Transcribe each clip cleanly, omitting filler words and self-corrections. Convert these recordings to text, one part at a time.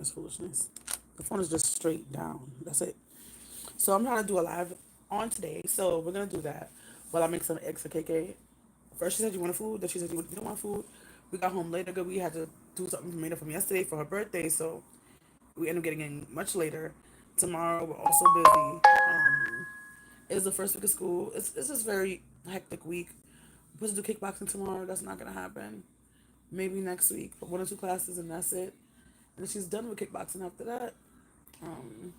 That's foolishness. The phone is just straight down. That's it. So I'm trying to do a live on today. So we're gonna do that while I make some eggs for KK. First she said you want food, then she said you don't want food. We got home later because we had to do something made up from yesterday for her birthday, so we ended up getting in much later. Tomorrow we're also busy. It's the first week of school. It's just very hectic week. We're supposed to do kickboxing tomorrow. That's not gonna happen. Maybe next week, but 1 or 2 classes and that's it. And then she's done with kickboxing after that. Um,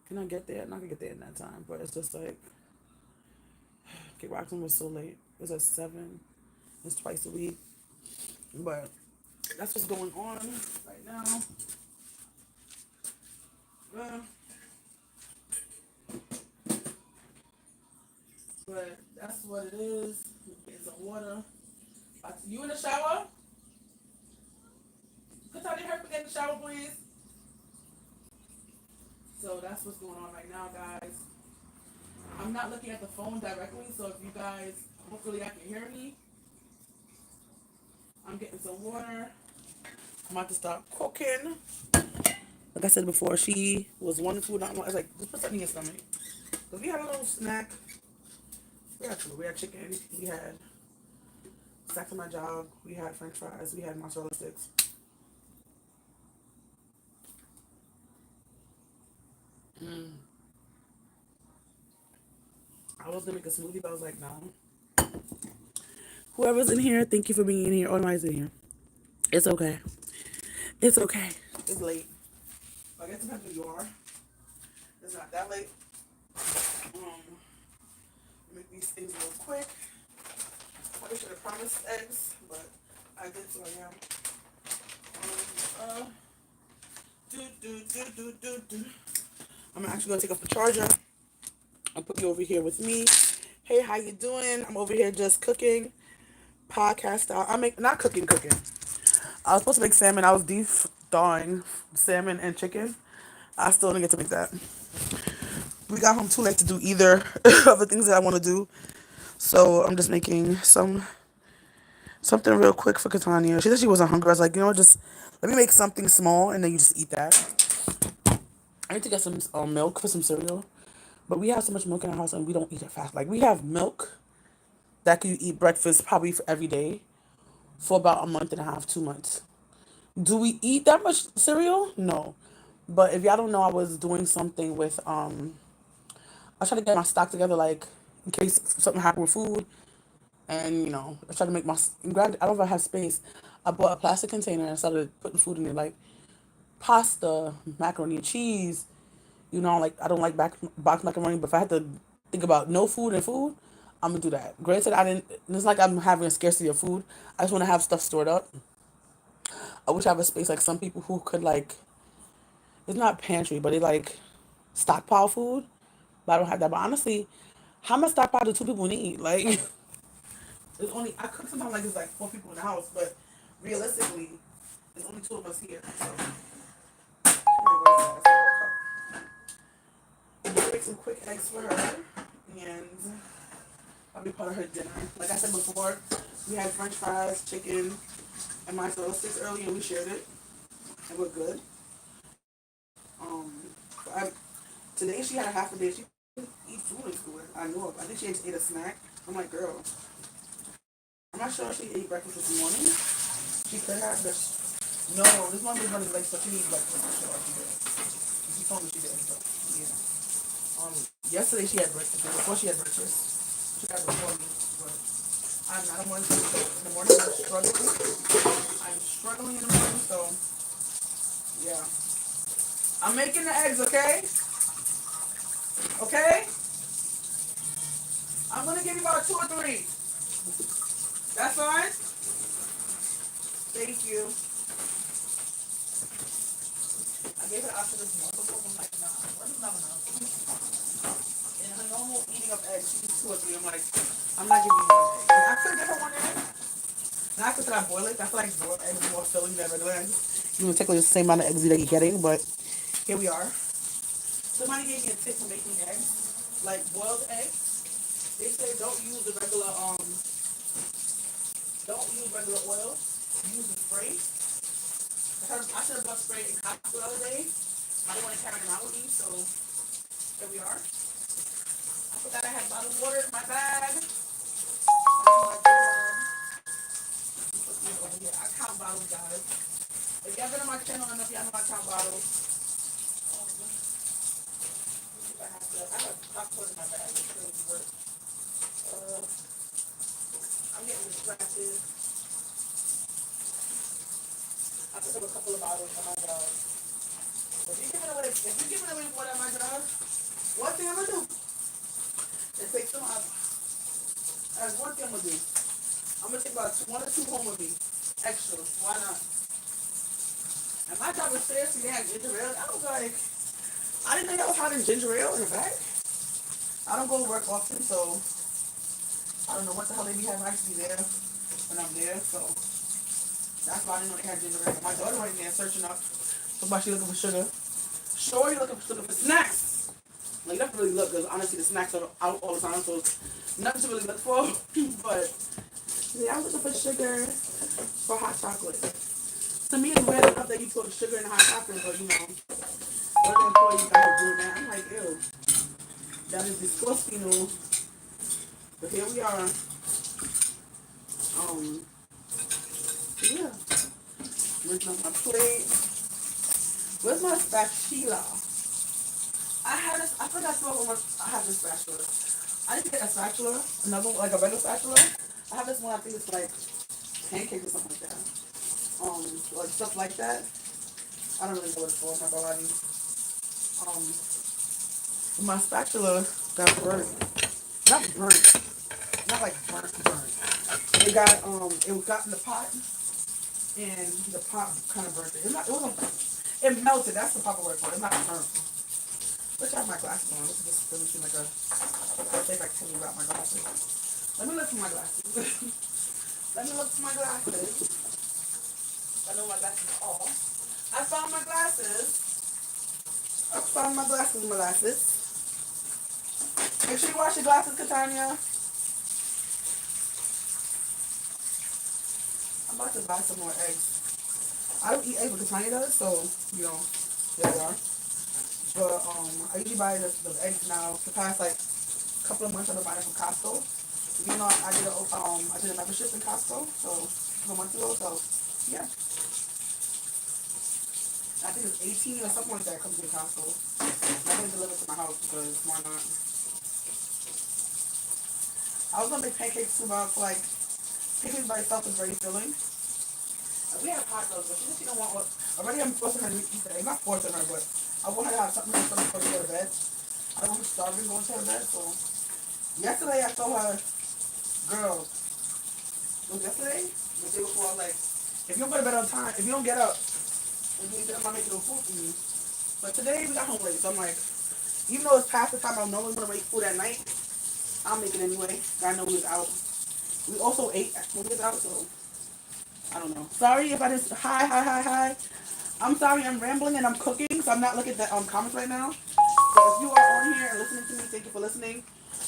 can I get there? I'm not gonna get there in that time, but it's just like kickboxing was so late. It was at 7. It's twice a week, but that's what's going on right now. Uh, but that's what it is. Get some water. You in the shower? Could I help get in the shower, please? So that's what's going on right now, guys. I'm not looking at the phone directly, so if you guys, hopefully I can hear me. I'm getting some water. I'm about to start cooking. Like I said before, she was wanting food. I was like, just put something in your stomach. Because we had a little snack. We had food. We had chicken. We had snacks on my job. We had french fries. We had mozzarella sticks. I was going to make a smoothie, but I was like, no. Whoever's in here, thank you for being in here. Or nobody's in here. It's okay. It's okay. It's late. I guess it depends who you are. It's not that late. Make these things real quick. Probably should have promised eggs, but I did, so I am. I'm actually gonna take off the charger. I'll put you over here with me. Hey, how you doing? I'm over here just cooking, podcast style. I make not cooking. I was supposed to make salmon. I was deep thawing salmon and chicken. I still didn't get to make that. We got home too late to do either of the things that I want to do. So I'm just making something real quick for Katania. She said she wasn't hungry. I was like, just let me make something small and then you just eat that. I need to get some milk for some cereal. But we have so much milk in our house and we don't eat it fast. Like we have milk that you eat breakfast probably for every day for about a month and a half, 2 months. Do we eat that much cereal? No. But if y'all don't know, I was doing something with I was trying to get my stock together, like in case something happened with food, and I tried to make my. Granted, I don't even have space. I bought a plastic container and started putting food in it, like pasta, macaroni and cheese. Like I don't like box macaroni, but if I had to think about no food and food, I'm gonna do that. Granted, I didn't. It's like I'm having a scarcity of food. I just want to have stuff stored up. I wish I have a space like some people who could like. It's not pantry, but they like stockpile food. But I don't have that. But honestly, how much stockpile do 2 people need? Like, it's only I cook sometimes like there's like 4 people in the house, but realistically, there's only 2 of us here. So I'm gonna make some quick eggs for her, and I'll be part of her dinner. Like I said before, we had French fries, chicken, and mozzarella sticks earlier, and we shared it, and we're good. I, Today she had a half a day. She didn't eat food in school. I know. I think she just ate a snack. I'm like, girl, I'm not sure if she ate breakfast this morning. She could have, but no, this morning was running late, so she needs breakfast for sure. She did. She told me she did. So yeah. Yesterday she had breakfast. Before she had breakfast, she had before me. But I'm not a morning person. In the morning I'm struggling. I'm struggling in the morning, so yeah. I'm making the eggs, okay? Okay? I'm gonna give you about 2 or 3. That's fine? Thank you. I gave her after this one before. I'm like, nah, what is not enough? In her normal eating of eggs, she eats 2 or 3. I'm like, I'm not giving you 1 egg. And I could give her 1 egg. Not because I boil it. I feel like boiled eggs are more filling than regular eggs. You know, technically the same amount of eggs that you're getting, but here we are. Somebody gave me a tip for making eggs, like boiled eggs. They say don't use regular oil. Use the spray. I should have bought spray in Costco the other day. I didn't want to carry them out with me, so here we are. I forgot I had bottled water in my bag. Over here. I count bottles, guys. If y'all been on my channel enough, y'all know I count bottles. I got popcorn in my bag. It's crazy work. I'm getting distracted. I picked up a couple of bottles for my dog. If you're giving away water at my job, one thing I'm gonna do is take some out. That's one thing I'm gonna do. I'm gonna take about 1 or 2 home with me. Extra. Why not? And my job was seriously, they had ginger ale. I was like, I didn't know y'all was having ginger ale in the back. I don't go to work often, so I don't know what the hell they be having. I used to be there when I'm there, so that's why I didn't know they had ginger ale. My daughter right there searching up. Somebody she looking for sugar. Sure, you're looking for snacks. Like, you don't really look, because honestly, the snacks are out all the time, so nothing to really look for. But yeah, I'm looking for sugar for hot chocolate. To me, it's weird enough that you put sugar in hot chocolate, but you know, other employees guys are doing that. I'm like, ew, that is disgusting, you know. But here we are. Yeah, rinsing up my plate. Where's my spatula? I forgot I have this spatula. I need to get a spatula, another one, like a regular spatula. I have this one, I think it's like pancakes or something like that. Like stuff like that. I don't really know what it's for, my body. My spatula got burnt. Not burnt. Not like burnt. It got in the pot, and the pot kind of burnt it. It melted. That's the proper word for it. It's not burnt. Let's have my glasses on. This doesn't seem like I think I tell you about my glasses. Let me look for my glasses. Let me look for my glasses. I know my glasses are. I found my glasses. Molasses. Make sure you wash your glasses, Katanya. I'm about to buy some more eggs. I don't eat eggs, but Katanya does, so, you know, there we are. But, I usually buy the eggs now. The past, like, couple of months I've been buying from Costco. You know, I did a membership in Costco, so, a couple months ago, so, yeah. I think it's 18 or something like that comes in Costco. I didn't deliver to my house because why not? I was gonna make pancakes too, but like pancakes by itself is very filling. And we have hot dogs, but she don't want what. Already I'm forcing her to eat that. I'm not forcing her, but I want her to have something before she go to bed. I don't want her starving going to her bed. So yesterday I told her, girl, it was yesterday, the day before, I was like, if you don't go to bed on time, if you don't get up, and you I'm not making no food for you. But today we got home late, so I'm like, even though it's past the time I normally want to make food at night, I'll make it anyway. I know we was out. We also ate when we was out, so I don't know. Sorry if I just hi. I'm sorry I'm rambling and I'm cooking, so I'm not looking at the comments right now. So if you are on here and listening to me, thank you for listening.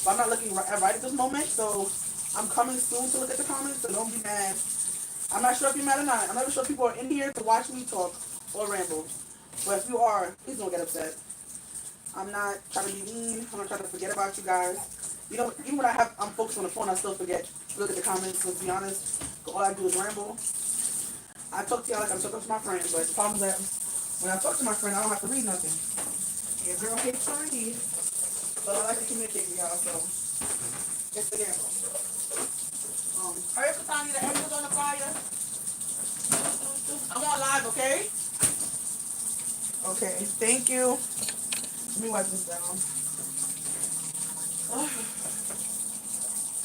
But I'm not looking right at this moment, so I'm coming soon to look at the comments, so don't be mad. I'm not sure if you're mad or not. I'm not sure if people are in here to watch me talk or ramble. But if you are, please don't get upset. I'm not trying to be mean. I'm not trying to forget about you guys. You know, even when I'm focused on the phone, I still forget to look at the comments. Let's be honest. All I do is ramble. I talk to y'all like I'm talking to my friend, but the problem is that when I talk to my friend, I don't have to read nothing. Your girl hates to read, but I like to communicate with y'all, so it's the gamble. Hurry up, Katani, the egg is on the fire. I'm on live, okay? Okay, thank you. Let me wipe this down.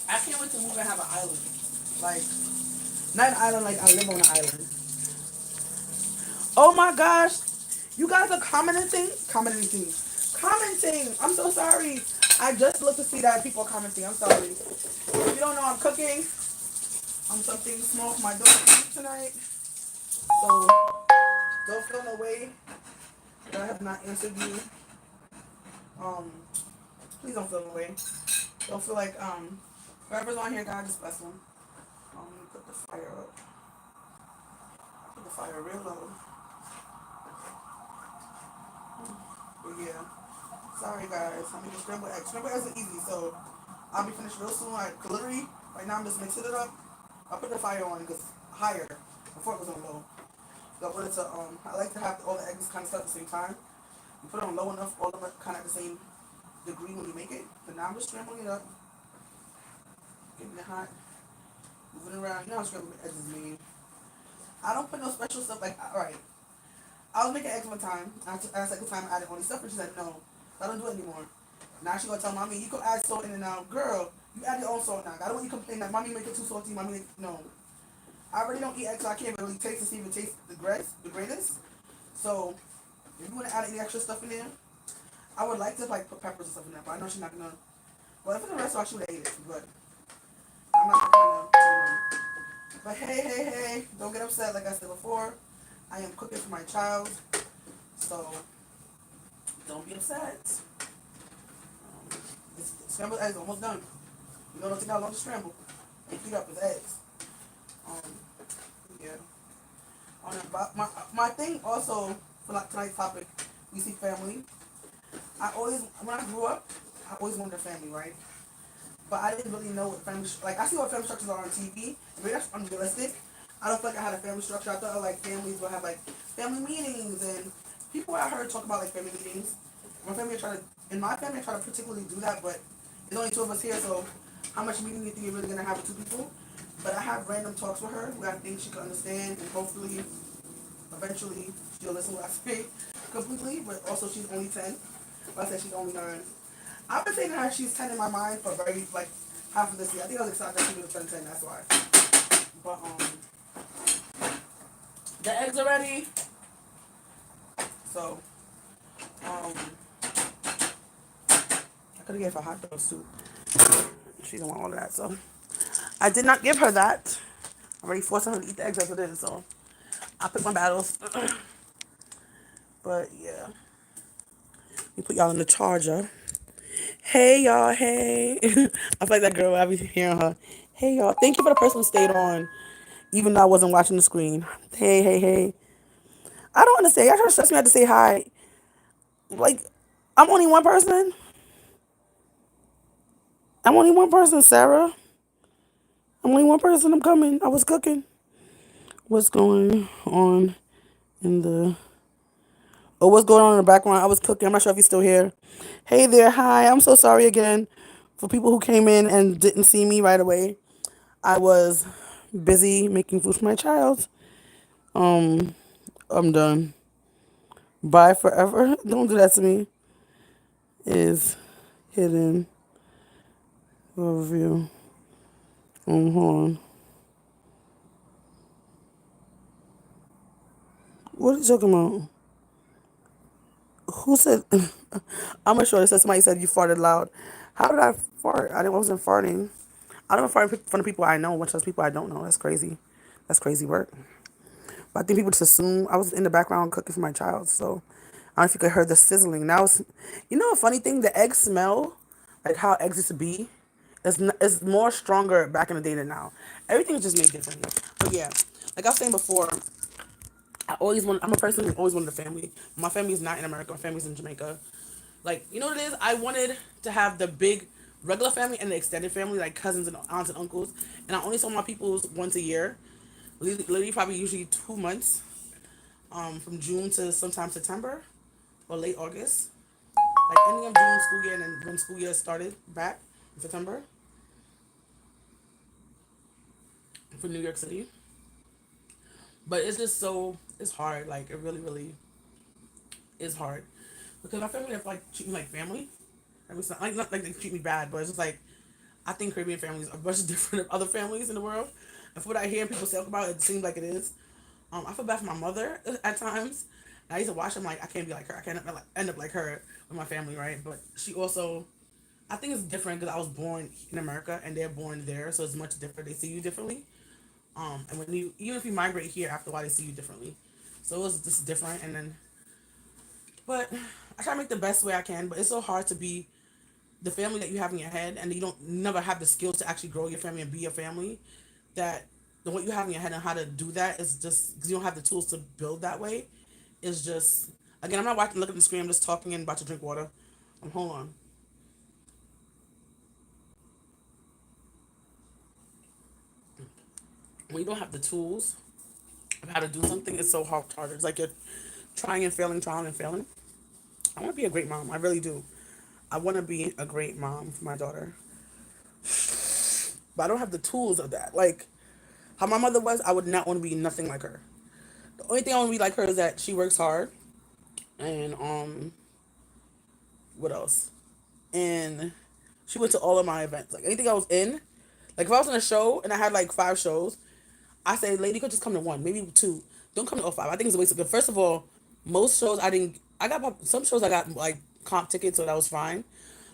I can't wait to move and have an island. Like, not an island like I live on an island. Oh my gosh. You guys are commenting. I'm so sorry. I just looked to see that people are commenting. I'm sorry. If you don't know, I'm cooking. I'm something small for my daughter tonight. So, don't feel no way that I have not answered you. Please don't feel no way. Don't feel like, whoever's on here, God just bless them. Let me put the fire up. Put the fire real low. But yeah, sorry guys. I'm making scrambled eggs. Scrambled eggs are easy, so I'll be finished real soon. Like literally, right now I'm just mixing it up. I put the fire on because higher before it was on low. So I wanted to I like to have all the eggs kind of start at the same time. You put it on low enough, all of them kind of at the same degree when you make it. But now I'm just scrambling it up, getting it hot, moving it around. You know how scrambled eggs is made. I don't put no special stuff like alright. I was making eggs one time. I second time I added all these stuff, and she said no. I don't do it anymore. Now she gonna tell mommy you can add salt in and now, girl. You add your own salt now. I don't want you complain that mommy make it too salty. Mommy, no. I already don't eat eggs, so I can't really taste to see if it tastes the greatest. So if you want to add any extra stuff in there, I would like to like put peppers and stuff in there, but I know she's not gonna. Well, if it's a restaurant, she would have ate it, but I'm not gonna. But hey, don't get upset. Like I said before, I am cooking for my child, so don't be upset. This scrambled eggs almost done. You know, don't take how long to scramble. And heat up with eggs. Um, yeah. My thing also for like tonight's topic, we see family. When I grew up, I always wanted a family, right? But I didn't really know what family like. I see what family structures are on TV. I mean that's unrealistic. I don't feel like I had a family structure. I thought like families would have like family meetings and people I heard talk about like family meetings. In my family I try to particularly do that, but there's only two of us here, so how much meeting do you think you're really gonna have with two people? But I have random talks with her where I think she can understand and hopefully eventually she'll listen to what I say completely. But also she's only 10. But I said she's only 9. I've been thinking her she's 10 in my mind for very like half of this year. I think I was excited that she was turn 10. That's why. But the eggs are ready. So um, I could have gave her hot dog soup. She don't want all of that, so I did not give her that. I'm already forcing her to eat the eggs as it is, so I pick my battles. But yeah, we put y'all in the charger. Hey y'all, hey. I feel like that girl. I be hearing her. Hey y'all, thank you for the person who stayed on, even though I wasn't watching the screen. Hey. I don't understand. Y'all trying to stress me out to say hi. Like, I'm only one person. I'm only one person, Sarah. I'm only one person. I'm coming. I was cooking. What's going on in the what's going on in the background? I was cooking. I'm not sure if you're still here. Hey there, hi. I'm so sorry again for people who came in and didn't see me right away. I was busy making food for my child. Um, I'm done. Bye forever. Don't do that to me. Is hidden overview. Hold on. What are you talking about? Who said? I'm not sure. It said somebody said you farted loud. How did I fart? I wasn't farting. I don't fart in front of people I know, much less people I don't know. That's crazy. That's crazy work. But I think people just assume I was in the background cooking for my child. So I don't know if you could hear the sizzling. Now it's, you know, a funny thing. The eggs smell like how eggs used to be. It's more stronger back in the day than now. Everything's just made differently. But yeah, like I was saying before, I'm a person who always wanted a family. My family is not in America. My family's in Jamaica. Like, you know what it is? I wanted to have the big regular family and the extended family, like cousins and aunts and uncles. And I only saw my peoples once a year. Literally probably usually 2 months. From June to sometime September or late August. Like ending of June school year and then when school year started back in September for New York City. But it's just it's hard. Like it really is hard. Because my family have like treat me like family. I mean, it's not like they treat me bad, but it's just like I think Caribbean families are much different than other families in the world. And for what I hear people say about it, it seems like it is. I feel bad for my mother at times. And I used to watch them like I can't be like her. I can't end up like her with my family, right? But she also, I think it's different because I was born in America and they're born there, so it's much different. They see you differently. And when you even if you migrate here after a while, they see you differently. So it was just different. And then, but I try to make the best way I can. But it's so hard to be the family that you have in your head and you don't never have the skills to actually grow your family and be your family, that the what you have in your head and how to do that is just because you don't have the tools to build that way is just Again, I'm not watching, looking at the screen. I'm just talking and about to drink water. Hold on. When you don't have the tools of how to do something, it's so hard. It's like you're trying and failing, trying and failing. I want to be a great mom. I really do. I want to be a great mom for my daughter, but I don't have the tools of that. Like how my mother was, I would not want to be nothing like her. The only thing I want to be like her is that she works hard, and what else? And she went to all of my events. Like anything I was in, like if I was in a show and I had like 5 shows, I say, lady, you could just come to one, maybe two. Don't come to all 5. I think it's a waste of good. First of all, most shows I didn't. I got some shows I got like comp tickets, so that was fine.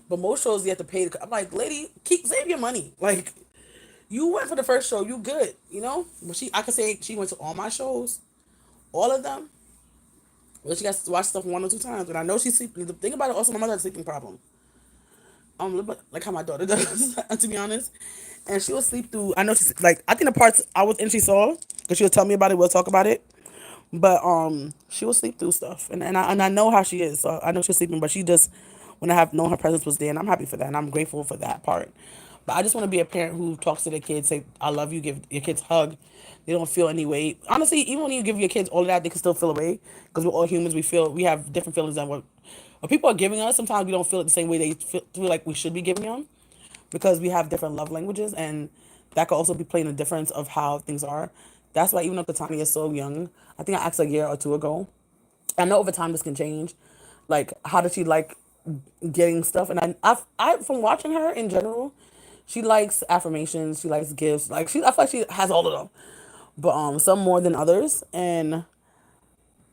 But most shows you have to pay. I'm like, lady, keep save your money. Like you went for the first show, you good, you know. But I could say she went to all my shows, all of them. Well, she got to watch stuff 1 or 2 times, and I know she's sleeping. The thing about it, also, my mother has a sleeping problem. Like how my daughter does, to be honest. And she will sleep through. I know she's like. I think the parts I was in, she saw because she'll tell me about it. We'll talk about it. But she will sleep through stuff, and I know how she is. So I know she's sleeping, but she just when I have known her presence was there, and I'm happy for that, and I'm grateful for that part. But I just want to be a parent who talks to their kids, say I love you, give your kids a hug. They don't feel any way. Honestly, even when you give your kids all of that, they can still feel away because we're all humans. We have different feelings than what people are giving us. Sometimes we don't feel it the same way they feel like we should be giving them because we have different love languages, and that could also be playing a difference of how things are. That's why even though Katani is so young, I think I asked a year or two ago. I know over time this can change. Like, how does she like getting stuff? And I from watching her in general, she likes affirmations. She likes gifts. Like I feel like she has all of them, but some more than others. And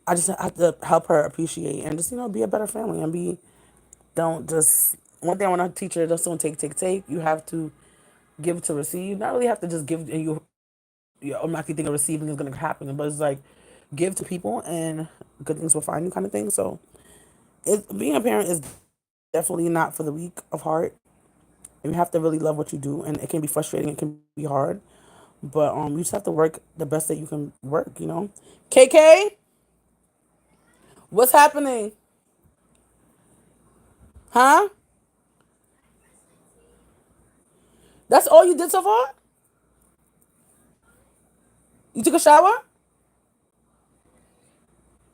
I just have to help her appreciate and just be a better family and be don't just one thing I want to teach her, just don't take. You have to give to receive. Not really have to just give and you automatically think of receiving is gonna happen, but it's like give to people and good things will find you kind of thing. So being a parent is definitely not for the weak of heart. And you have to really love what you do, and it can be frustrating, it can be hard. But you just have to work the best that you can work. KK, what's happening? Huh? That's all you did so far? You took a shower?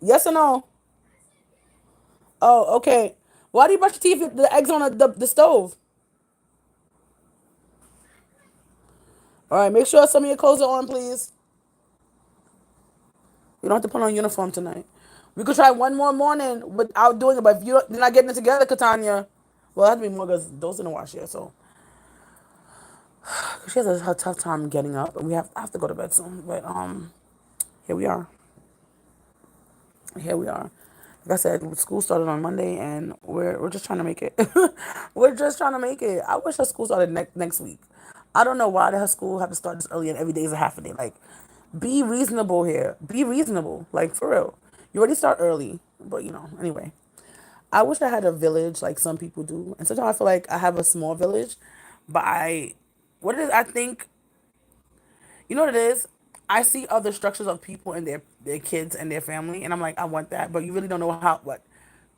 Yes or no? Oh, okay. Why do you brush your teeth with the eggs on the stove? All right, make sure some of your clothes are on, please. You don't have to put on a uniform tonight. We could try one more morning without doing it, but if you're not getting it together, Katanya, well, that'd be more because those in the wash here. So she has a tough time getting up, and I have to go to bed soon. But here we are. Here we are. Like I said, school started on Monday, and we're just trying to make it. We're just trying to make it. I wish her school started next week. I don't know why her school have to start this early and every day is a half a day. Like, be reasonable here. Be reasonable. Like for real. You already start early, but anyway. I wish I had a village like some people do, and sometimes I feel like I have a small village, but what it is, I think you know what it is? I see other structures of people and their kids and their family, and I'm like, I want that, but you really don't know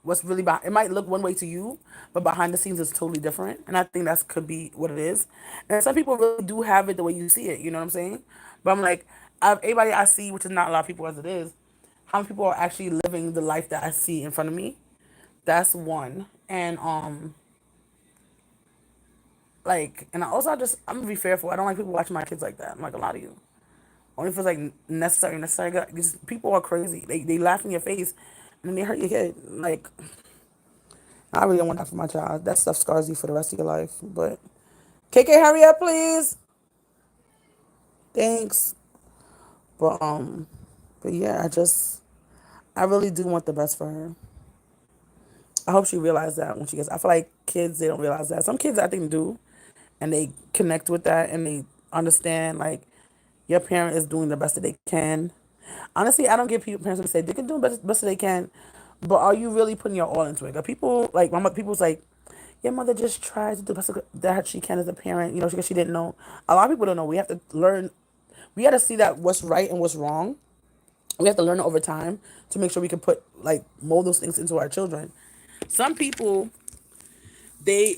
what's really behind. It might look one way to you, but behind the scenes it's totally different, and I think that could be what it is. And some people really do have it the way you see it. You know what I'm saying? But I'm like, everybody I see, which is not a lot of people as it is, how many people are actually living the life that I see in front of me? That's one, and like, and I'm gonna be fearful. I don't like people watching my kids like that. I'm like a lot of you. Only if it's like necessary. These people are crazy. They laugh in your face, and then they hurt your kid. Like I really don't want that for my child. That stuff scars you for the rest of your life. But KK, hurry up, please. Thanks. But yeah, I really do want the best for her. I hope she realizes that when she gets. I feel like kids they don't realize that. Some kids I think do, and they connect with that and they understand like your parent is doing the best that they can. Honestly, I don't get parents to say they can do the best that they can, but are you really putting your all into it? Are people like my mother? People's like, your mother just tries to do the best that she can as a parent. Because she didn't know. A lot of people don't know. We have to learn. We got to see that what's right and what's wrong, We have to learn it over time to make sure we can put like mold those things into our children. Some people they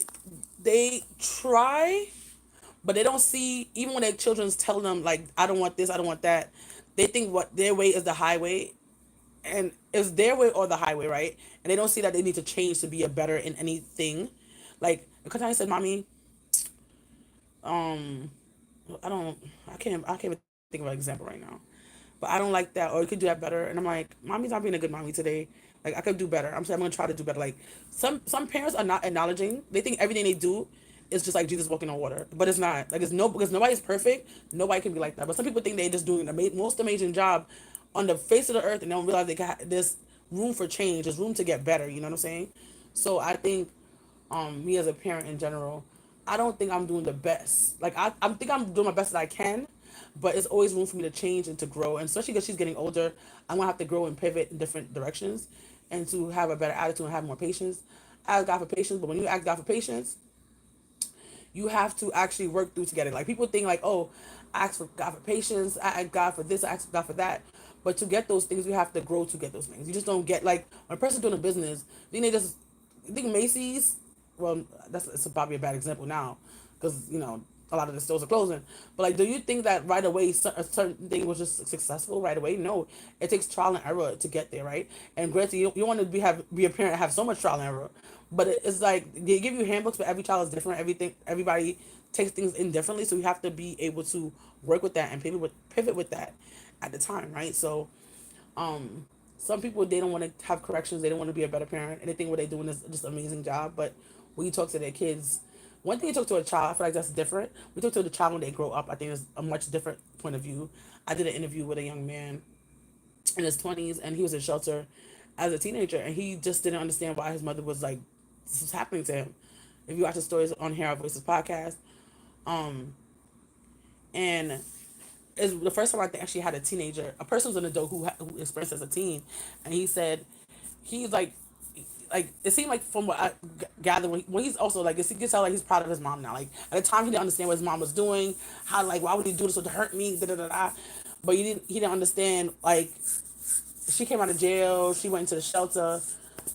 they try, but they don't see, even when their children's telling them like, I don't want this, I don't want that. They think what their way is the highway, and it's their way or the highway, right? And they don't see that they need to change to be a better in anything. Like Katani said, "Mommy, um, I don't, I can't even think of an example right now. But I don't like that, or you could do that better." And I'm like, "Mommy's not being a good mommy today. Like I could do better. I'm saying I'm gonna try to do better." Like some parents are not acknowledging. They think everything they do is just like Jesus walking on water, but it's not. Like it's no, because nobody's perfect. Nobody can be like that. But some people think they just doing an most amazing job on the face of the earth, and they don't realize they got this room for change. There's room to get better. You know what I'm saying? So I think me as a parent in general, I don't think I'm doing the best. Like I think I'm doing my best that I can, but it's always room for me to change and to grow. And especially because she's getting older, I'm gonna have to grow and pivot in different directions, and to have a better attitude and have more patience. I ask God for patience, but when you ask God for patience, you have to actually work through to get it. Like people think like, oh, I ask for God for patience, I ask God for this, I ask God for that. But to get those things, you have to grow to get those things. You just don't get like when a person doing a business, then they just you think Macy's. Well, that's it's probably a bad example now, because a lot of the stores are closing. But like, do you think that right away a certain thing was just successful right away? No, it takes trial and error to get there, right? And granted, you want to be a parent and have so much trial and error, but it's like they give you handbooks, but every child is different. Everybody takes things in differently, so you have to be able to work with that and pivot with that at the time, right? So some people, they don't want to have corrections, they don't want to be a better parent, and they think what they're doing is just an amazing job. But when you talk to their kids, one thing you talk to a child, I feel like that's different. We talk to the child when they grow up, I think is a much different point of view. I did an interview with a young man in his 20s, and he was in shelter as a teenager, and he just didn't understand why his mother was like, this was happening to him. If you watch the stories on Here Our Voices podcast, and is the first time I think actually had a teenager, a person who's an adult who experienced as a teen, and he said he's like it seemed like from what I gathered when he's also like you can tell like he's proud of his mom now. Like at the time he didn't understand what his mom was doing, how like why would he do this to hurt me, da da da da. But he didn't understand like she came out of jail, she went into the shelter,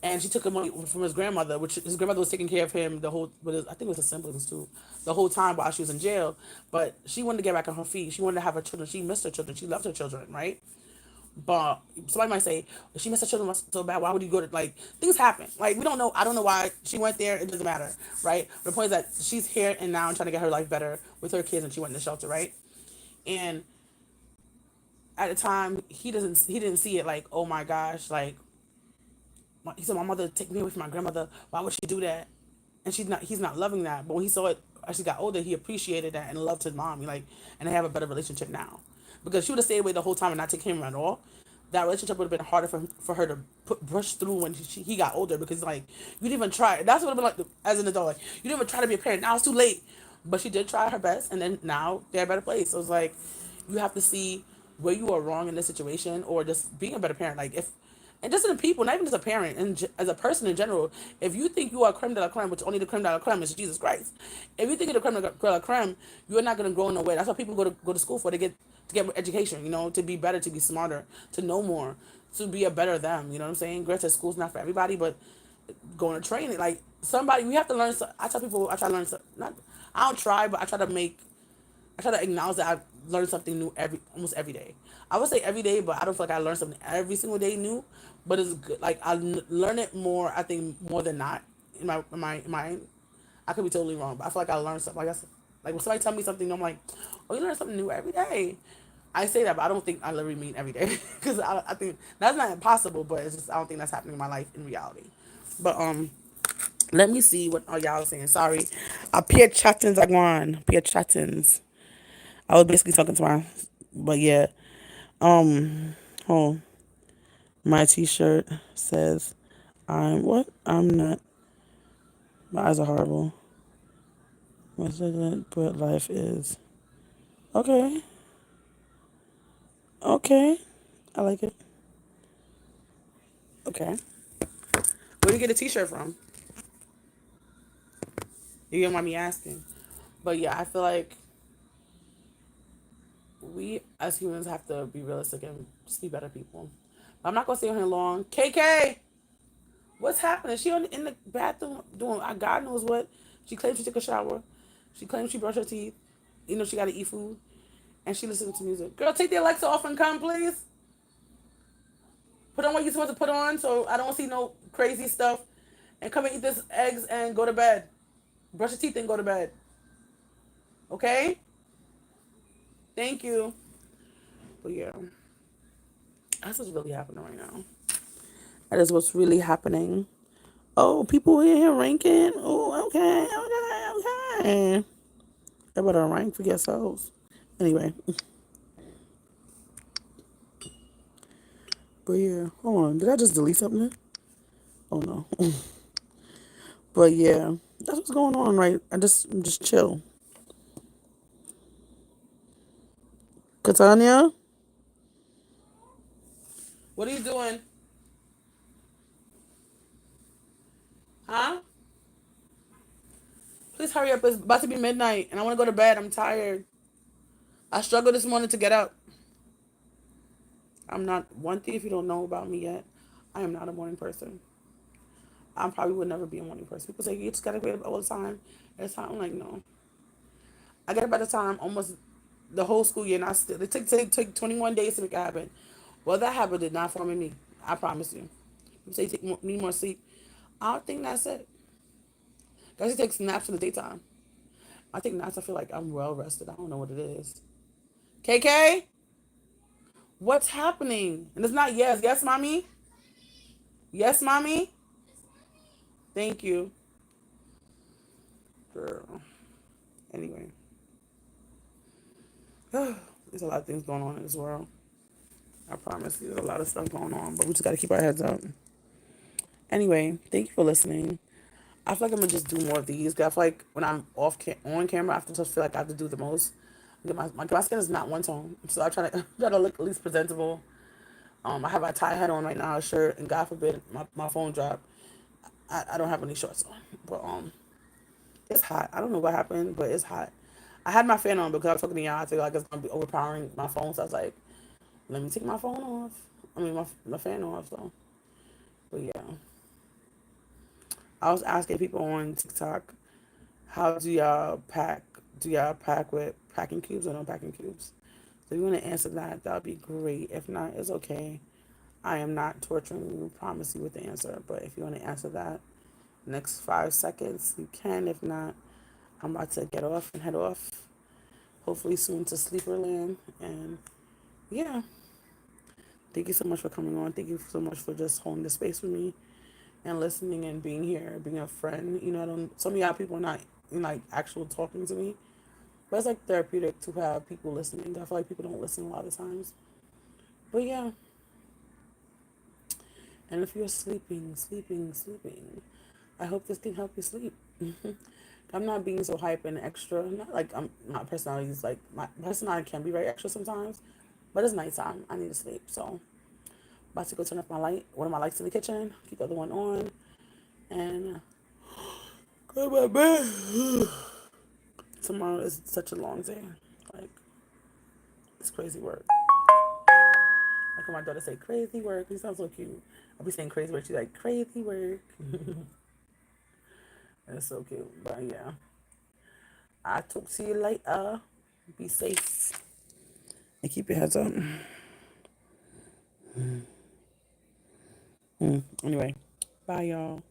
and she took the money from his grandmother, which his grandmother was taking care of him the whole, with his, I think it was his siblings too, the whole time while she was in jail. But she wanted to get back on her feet. She wanted to have her children. She missed her children. She loved her children, right? But somebody might say, if she missed her children so bad, why would you go to, like, things happen. Like, we don't know. I don't know why she went there. It doesn't matter, right? But the point is that she's here and now and trying to get her life better with her kids, and she went in the shelter, right? And at the time, he didn't see it like, oh my gosh, like, he said, my mother take me away from my grandmother. Why would she do that? And he's not loving that. But when he saw it as he got older, he appreciated that and loved his mom. And they have a better relationship now. Because she would have stayed away the whole time and not take him at all. That relationship would have been harder for her to brush through when he got older, because like you didn't even try. That's what it would have been like as an adult. Like you didn't even try to be a parent. Now it's too late. But she did try her best, and then now they're a better place. So it's like you have to see where you are wrong in this situation, or just being a better parent. Like if and just in people, not even as a parent, and as a person in general, if you think you are creme de la creme, which only the creme de la creme is Jesus Christ, if you think you're the creme de la creme, you're not going to grow in a way. That's what people go to school for, to get more education, to be better, to be smarter, to know more, to be a better them. You know what I'm saying? Granted, school's not for everybody, but going to training, like somebody, we have to learn. I tell people, I try to learn. Not, I don't try, but I try to acknowledge that I learn something new almost every day. I would say every day, but I don't feel like I learn something every single day new. But it's good. Like learn it more. I think more than not in my. I could be totally wrong, but I feel like I learned something. Like when somebody tell me something, I'm like, oh, you learn something new every day. I say that, but I don't think I literally mean every day, because I think that's not impossible, but it's just I don't think that's happening in my life in reality. But let me see what are y'all saying. Sorry, peer chattings I want peer chattings. I was basically talking to but yeah. Oh, my T-shirt says, "I'm what? I'm not. My eyes are horrible. But life is okay. Okay, I like it. Okay, where do you get a T-shirt from? You don't mind me asking, but yeah, I feel like we as humans have to be realistic and Just be better people. I'm not gonna stay on here long. KK, what's happening? She in the bathroom doing God knows what. She claims she took a shower. She claims she brushed her teeth. You know she gotta eat food. And she listens to music. Girl, take the Alexa off and come, please. Put on what you're supposed to put on so I don't see no crazy stuff. And come and eat this eggs and go to bed. Brush your teeth and go to bed. Okay? Thank you. But yeah. That's what's really happening right now. That is what's really happening. Oh, people in here ranking. Oh, okay. I better rank for yourselves. Anyway. But yeah, hold on. Did I just delete something? Oh no. But yeah, that's what's going on, right? I'm just chill. Katanya, what are you doing? Huh? Please hurry up. It's about to be midnight and I want to go to bed. I'm tired. I struggled this morning to get up. I'm not, one thing if you don't know about me yet, I am not a morning person. I probably would never be a morning person. People say, you just got to get up all the time. Every time, I'm like, no. I get up at the time almost the whole school year, and I still, it took 21 days to make it happen. Well, that habit did not form in me. I promise you. People say need more sleep. I don't think that's it. I just take naps in the daytime. I take naps. I feel like I'm well rested. I don't know what it is. KK, what's happening? And it's not yes. Yes, mommy. Yes, mommy. Thank you, girl. Anyway, there's a lot of things going on in this world. I promise you, there's a lot of stuff going on, but we just got to keep our heads up. Anyway, thank you for listening. I feel like I'm gonna just do more of these. I feel like when I'm on camera, I just feel like I have to do the most. My skin is not one tone, so I try to try to look at least presentable. I have a tie hat on right now, a shirt, and God forbid my phone drop. I don't have any shorts on, but it's hot. I don't know what happened, but it's hot. I had my fan on because I was talking to y'all. I feel like it's gonna be overpowering my phone, so I was like, let me take my phone off. I mean my fan off. So, but yeah. I was asking people on TikTok, how do y'all pack? Do y'all pack with packing cubes or no packing cubes? So if you want to answer that, that would be great. If not, it's okay. I am not torturing you, promise you with the answer. But if you want to answer that, next 5 seconds, you can. If not, I'm about to get off and head off. Hopefully soon to Sleeperland. And yeah, thank you so much for coming on. Thank you so much for just holding the space with me and listening and being here, being a friend. You know, some of y'all people are not like actual talking to me, but it's like therapeutic to have people listening. I feel like people don't listen a lot of times. But yeah, and if you're sleeping, I hope this can help you sleep. I'm not being so hype and extra. Not like my personality is like my personality can be very extra sometimes, but it's nighttime. I need to sleep, so about to go turn off my light. One of my lights in the kitchen. Keep the other one on, and go to my bed. Tomorrow is such a long day. Like, it's crazy work. Like when my daughter say crazy work, it sounds so cute. I'll be saying crazy work. She's like, crazy work. That's so cute. But yeah. I'll talk to you later. Be safe. And keep your heads up. Anyway. Bye y'all.